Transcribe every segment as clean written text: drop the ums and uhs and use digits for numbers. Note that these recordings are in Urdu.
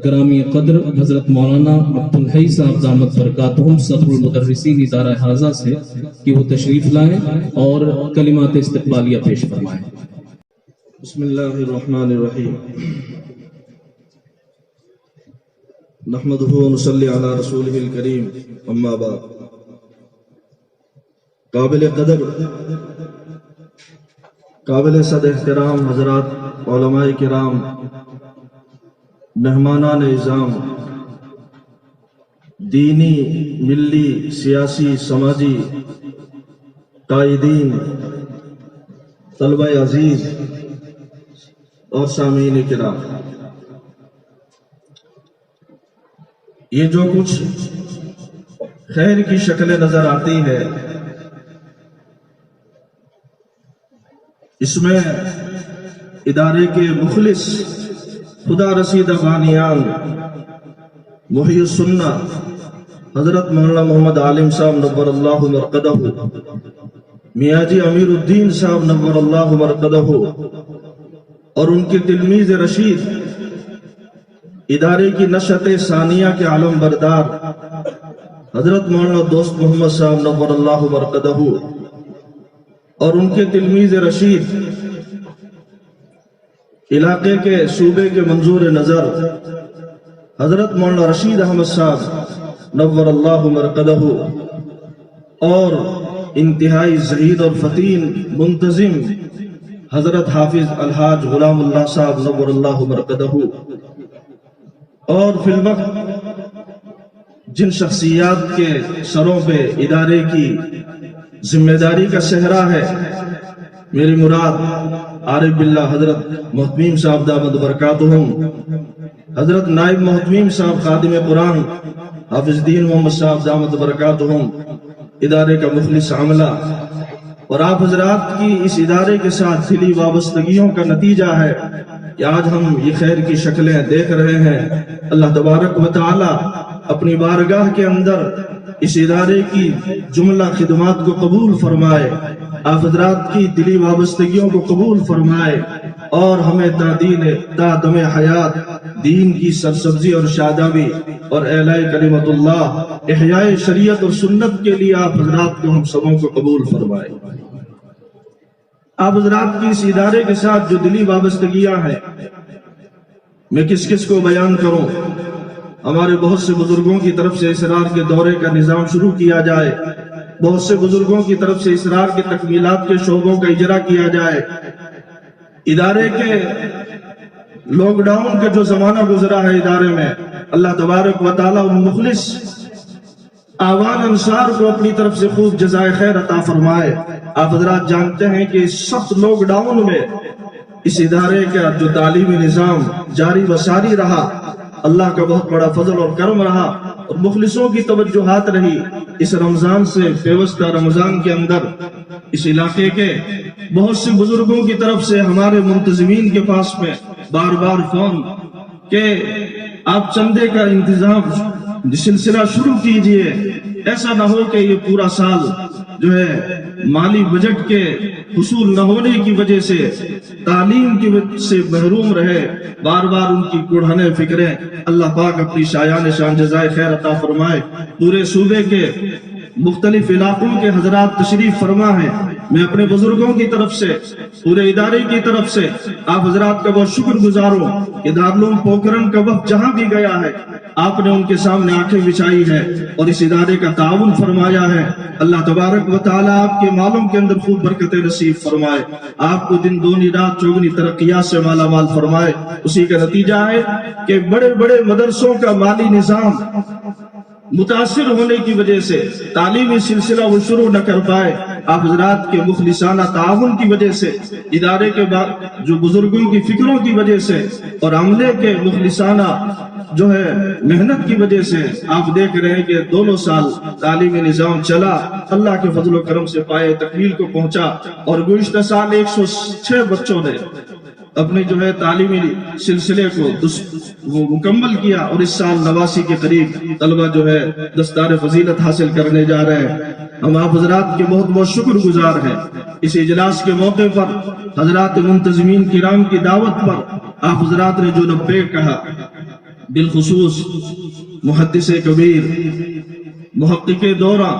گرامی قدر حضرت مولانا عبدالحی صاحب دامت برکاتہم صدر المدرسین ادارہ حاضہ سے کہ وہ تشریف لائیں اور کلمات استقبالیہ پیش فرمائیں۔ بسم اللہ الرحمن الرحیم، نحمدہ ونصلی علی رسولہ الکریم، اما بعد۔ قابل قدر، قابل صد احترام حضرات علماء کرام، مہمانان اعظام، دینی، ملی، سیاسی، سماجی قائدین، طلبہ عزیز اور سامعین کرام، یہ جو کچھ خیر کی شکلیں نظر آتی ہے، اس میں ادارے کے مخلص خدا رسید بانیان محی السنہ حضرت مولانا محمد عالم صاحب نور اللہ مرقدہ، میاں جی امیر الدین صاحب نور اللہ مرقدہ، اور ان کے تلمیذ رشید ادارے کی نشأت ثانیہ کے عالم بردار حضرت مولانا دوست محمد صاحب نور اللہ مرقدہ، اور ان کے تلمیذ رشید علاقے کے صوبے کے منظور نظر حضرت مولانا رشید احمد صاحب نور اللہ مرقدہ، اور انتہائی زہید اور فتین منتظم حضرت حافظ الحاج غلام اللہ صاحب نور اللہ مرقدہ، اور فی الوقت جن شخصیات کے سروں پہ ادارے کی ذمہ داری کا صحرا ہے، میری مراد عارف باللہ حضرت محتمیم صاحب دامت برکاتہم، حضرت نائب محتمیم صاحب خادم قرآن حافظ دین محمد صاحب دامت برکاتہم، ادارے کا مخلص عملہ، اور آپ حضرات کی اس ادارے کے ساتھ دلی وابستگیوں کا نتیجہ ہے کہ آج ہم یہ خیر کی شکلیں دیکھ رہے ہیں۔ اللہ تبارک و تعالی اپنی بارگاہ کے اندر اس ادارے کی جملہ خدمات کو قبول فرمائے، آپ حضرات کی دلی وابستگیوں کو قبول فرمائے، اور ہمیں تا دم حیات دین کی سرسبزی اور شادابی اور اعلاء کلمت اللہ، احیاء شریعت اور سنت کے لیے آپ حضرات کو ہم سبوں کو قبول فرمائے۔ آپ حضرات کی اس ادارے کے ساتھ جو دلی وابستگیاں ہیں، میں کس کس کو بیان کروں؟ ہمارے بہت سے بزرگوں کی طرف سے اسرار کے دورے کا نظام شروع کیا جائے، بہت سے بزرگوں کی طرف سے اسرار کے تکمیلات کے شعبوں کا اجرا کیا جائے۔ ادارے کے لاک ڈاؤن کا جو زمانہ گزرا ہے ادارے میں، اللہ تبارک و تعالیٰ ان مخلص آوان انصار کو اپنی طرف سے خوب جزائے خیر عطا فرمائے۔ آپ حضرات جانتے ہیں کہ اس سخت لاک ڈاؤن میں اس ادارے کا جو تعلیمی نظام جاری و ساری رہا، اللہ کا بہت بڑا فضل اور کرم رہا، اور مخلصوں کی توجہات رہی۔ اس رمضان سے پیوستہ رمضان کے اندر اس علاقے کے بہت سے بزرگوں کی طرف سے ہمارے منتظمین کے پاس میں بار بار فون کہ آپ چندے کا انتظام سلسلہ شروع کیجئے، ایسا نہ ہو کہ یہ پورا سال جو ہے مالی بجٹ کے حصول نہ ہونے کی وجہ سے تعلیم کی وجہ سے محروم رہے۔ بار بار ان کی گڑھنے فکریں اللہ پاک اپنی شایان شان جزائے خیر عطا فرمائے۔ پورے صوبے کے مختلف علاقوں کے حضرات تشریف فرما ہیں، میں اپنے بزرگوں کی طرف سے، پورے ادارے کی طرف سے آپ حضرات کا بہت شکر گزار ہوں کہ دارالعلوم پوکھرن کا وقت جہاں بھی گیا ہے آپ نے ان کے سامنے آنکھیں بچھائی ہے اور اس ادارے کا تعاون فرمایا ہے۔ اللہ تبارک و تعالیٰ آپ کے مالوں کے اندر خوب برکت نصیب فرمائے، آپ کو دن دونی رات چوگنی ترقیات سے مالا مال فرمائے۔ اسی کا نتیجہ ہے کہ بڑے بڑے مدرسوں کا مالی نظام متاثر ہونے کی وجہ سے تعلیمی سلسلہ وہ شروع نہ کر پائے۔ آپ حضرات کے مخلصانہ تعاون کی وجہ سے، ادارے کے جو بزرگوں کی فکروں کی وجہ سے اور عملے کے مخلصانہ جو ہے محنت کی وجہ سے آپ دیکھ رہے ہیں کہ دونوں سال تعلیمی نظام چلا، اللہ کے فضل و کرم سے پائے تکمیل کو پہنچا، اور گزشتہ سال 106 بچوں نے اپنے جو ہے تعلیمی سلسلے کو وہ مکمل کیا، اور اس سال 89 کے قریب طلبہ جو ہے دستار فضیلت حاصل کرنے جا رہے ہیں۔ ہم آپ حضرات کے بہت بہت شکر گزار ہیں۔ اس اجلاس کے موقع پر حضرات منتظمین کرام کی دعوت پر آپ حضرات نے جو لبیک کہا، بالخصوص محدث کبیر محقق دورہ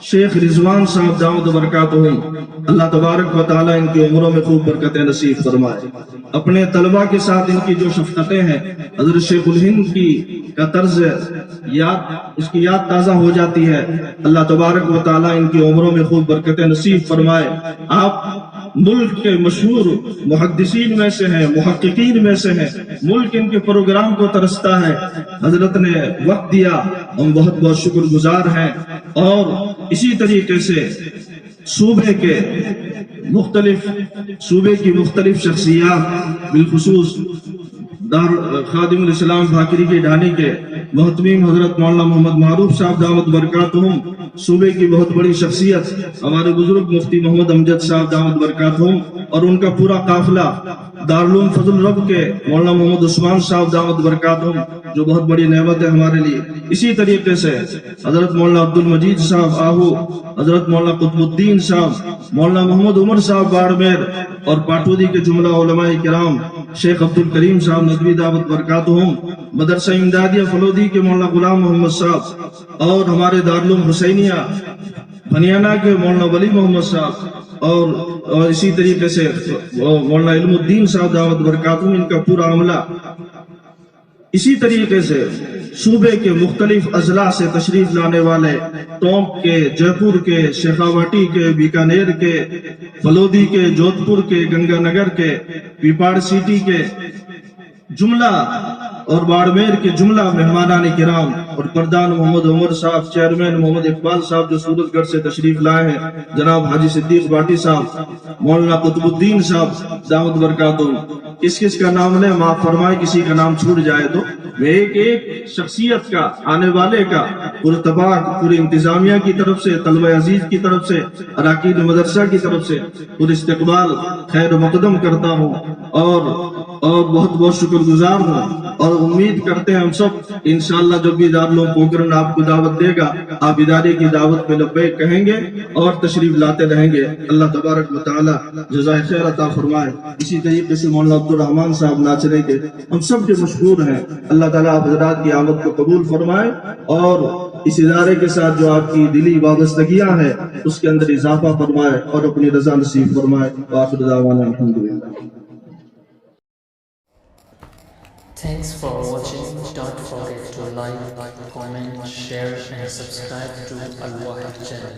شیخ رضوان صاحب دامت برکاتہم، اللہ تبارک و تعالیٰ ان کی عمروں میں خوب برکتیں نصیب فرمائے۔ اپنے طلباء کے ساتھ ان کی جو شفقتیں ہیں، حضرت شیخ الہند کی کا طرز یاد، اس کی یاد تازہ ہو جاتی ہے۔ اللہ تبارک و تعالیٰ ان کی عمروں میں خوب برکتیں نصیب فرمائے۔ آپ ملک کے مشہور محدثین میں سے ہیں، محققین میں سے ہیں، ملک ان کے پروگرام کو ترستا ہے۔ حضرت نے وقت دیا، ہم بہت بہت شکر گزار ہیں۔ اور اسی طریقے سے صوبے کی مختلف شخصیات، بالخصوص خادم الاسلام بھاکری کے ڈھانی کے محتمیم حضرت مولانا محمد معروف صاحب دامت برکاتہم، صوبے کی بہت بڑی شخصیت ہمارے بزرگ مفتی محمد امجد صاحب دامت برکاتہم، اور ان کا پورا قافلہ دارالعلوم فضل رب کے مولانا محمد عثمان صاحب دامت برکاتہم، جو بہت بڑی نعمت ہے ہمارے لیے۔ اسی طریقے سے حضرت مولانا عبد المجید صاحب آہو، حضرت مولانا قطب الدین صاحب، مولانا محمد عمر صاحب باڑمیر، اور پاٹودی کے جملہ علماء کرام، شیخ عبد الکریم صاحب ندوی دعوت برکاتہم، مدرسہ امدادیہ فلودی کے مولانا غلام محمد صاحب، اور ہمارے دارالعلوم حسینیہ بنیانہ کے مولانا ولی محمد صاحب، اور اسی طریقے سے مولانا علم الدین صاحب دعوت برکاتہم، ان کا پورا عملہ۔ اسی طریقے سے صوبے کے مختلف اضلاع سے تشریف لانے والے، ٹونک کے، جے پور کے، شیخاواٹی کے، بیکانیر کے، فلودی کے، جودھ پور کے، گنگا نگر کے، پیپاڑ سٹی کے جملہ، اور باڑمیر کے جملہ مہمانان کرام، اور پردھان محمد عمر صاحب، چیئرمین محمد اقبال صاحب جو سورت گڑھ سے تشریف لائے ہیں، جناب حاجی صدیق باٹی صاحب، مولانا قطب الدین صاحب دعوت برکاتہم۔ کس کس کا نام لیں معاف فرمائے، کسی کا نام چھوٹ جائے تو میں ایک شخصیت کا، آنے والے کا پرتباق پوری انتظامیہ کی طرف سے، طلبہ عزیز کی طرف سے، اراکین مدرسہ کی طرف سے پر استقبال خیر مقدم کرتا ہوں، اور بہت بہت شکر گزار ہوں، اور امید کرتے ہیں ہم سب انشاءاللہ جب بھی دارالعلوم پوکرن آپ کو دعوت دے گا، آپ ادارے کی دعوت میں لبیک کہیں گے اور تشریف لاتے رہیں گے۔ اللہ تبارک و تعالی جزائے خیر عطا فرمائے۔ اسی طریقے سے مولانا عبد الرحمان صاحب ناچنے کے ہم سب کے مشہور ہیں، اللہ تعالیٰ آپ حضرات کی آمد کو قبول فرمائے، اور اس ادارے کے ساتھ جو آپ کی دلی وابستگیاں ہیں اس کے اندر اضافہ فرمائے اور اپنی رضا نصیب فرمائے۔ وآخر دعوانا الحمدللہ۔ Thanks for watching. Don't forget to like, comment, share and subscribe to Al Wahid channel.